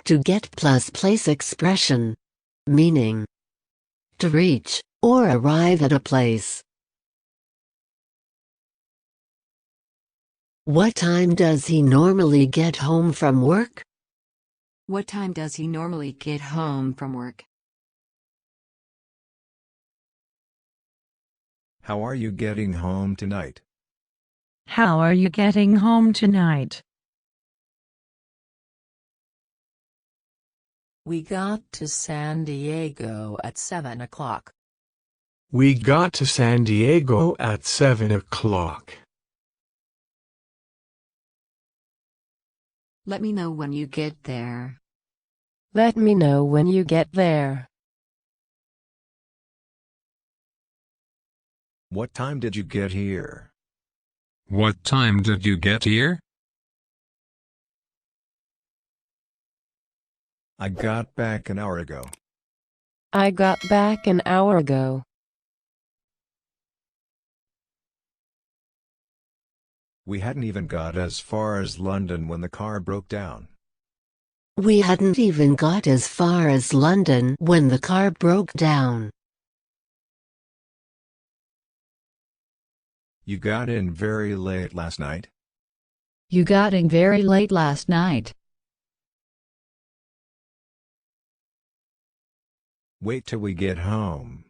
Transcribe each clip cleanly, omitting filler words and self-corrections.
To get plus place expression. Meaning. To reach, or arrive at a place. What time does he normally get home from work? What time does he normally get home from work? How are you getting home tonight? How are you getting home tonight? We got to San Diego at 7 o'clock. We got to San Diego at 7 o'clock. Let me know when you get there. Let me know when you get there. What time did you get here? What time did you get here? I got back an hour ago. I got back an hour ago. We hadn't even got as far as London when the car broke down. We hadn't even got as far as London when the car broke down. You got in very late last night. You got in very late last night. Wait till we get home.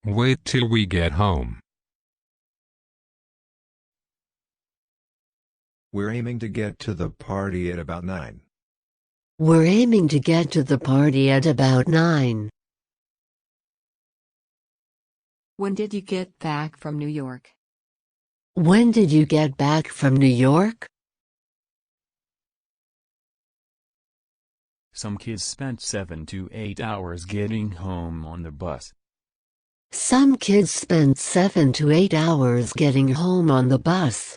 Wait till we get home. We're aiming to get to the party at about 9. We're aiming to get to the party at about 9. When did you get back from New York? When did you get back from New York? Some kids spent 7 to 8 hours getting home on the bus. Some kids spent 7 to 8 hours getting home on the bus.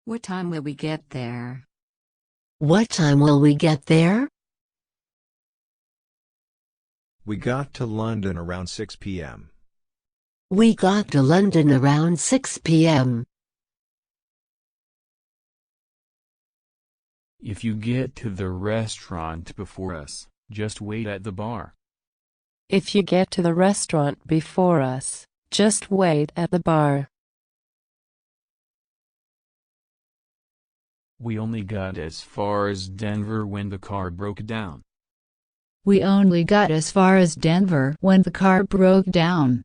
What time will we get there? What time will we get there? We got to London around 6 p.m. We got to London around 6 p.m. If you get to the restaurant before us, just wait at the bar. If you get to the restaurant before us, just wait at the bar. We only got as far as Denver when the car broke down. We only got as far as Denver when the car broke down.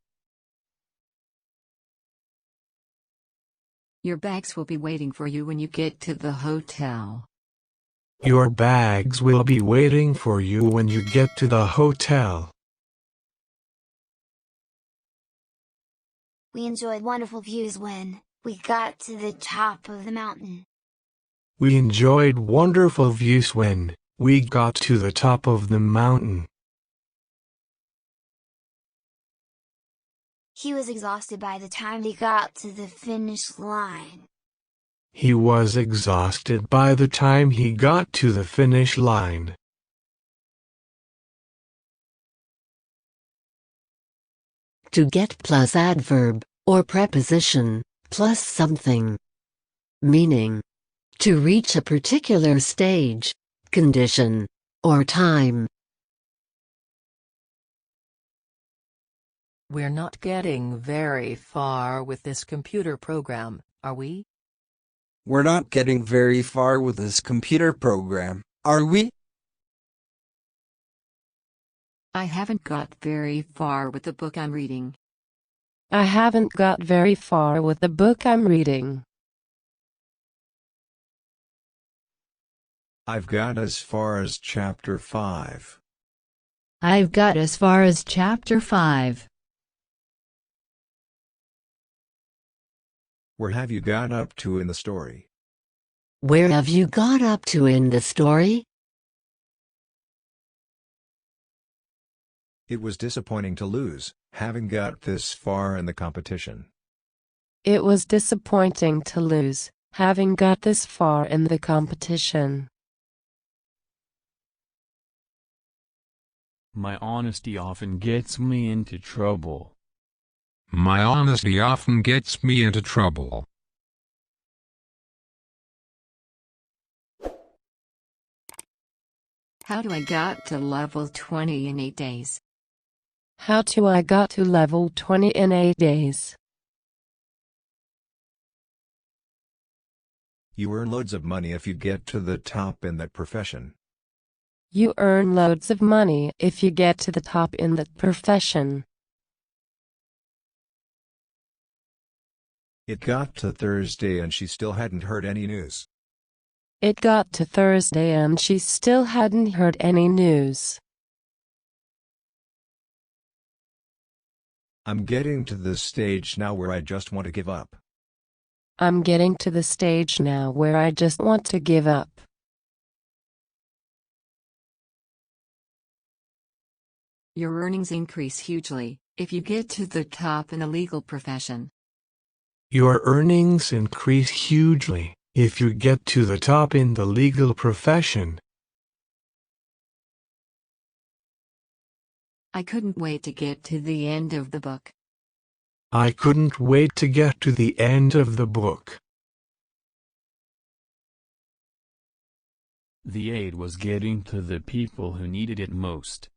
Your bags will be waiting for you when you get to the hotel. Your bags will be waiting for you when you get to the hotel. We enjoyed wonderful views when we got to the top of the mountain. We enjoyed wonderful views when we got to the top of the mountain. He was exhausted by the time he got to the finish line. He was exhausted by the time he got to the finish line. To get plus adverb, or preposition, plus something. Meaning. To reach a particular stage, condition, or time. We're not getting very far with this computer program, are we? We're not getting very far with this computer program, are we? I haven't got very far with the book I'm reading. I haven't got very far with the book I'm reading. I've got as far as chapter 5. I've got as far as chapter 5. Where have you got up to in the story? Where have you got up to in the story? It was disappointing to lose, having got this far in the competition. It was disappointing to lose, having got this far in the competition. My honesty often gets me into trouble. My honesty often gets me into trouble. How do I got to level 20 in 8 days? How do I got to level 20 in 8 days? You earn loads of money if you get to the top in that profession. You earn loads of money if you get to the top in that profession. It got to Thursday and she still hadn't heard any news. It got to Thursday and she still hadn't heard any news. I'm getting to the stage now where I just want to give up. I'm getting to the stage now where I just want to give up. Your earnings increase hugely if you get to the top in a legal profession. Your earnings increase hugely if you get to the top in the legal profession. I couldn't wait to get to the end of the book. I couldn't wait to get to the end of the book. The aid was getting to the people who needed it most.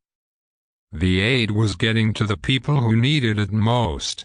The aid was getting to the people who needed it most.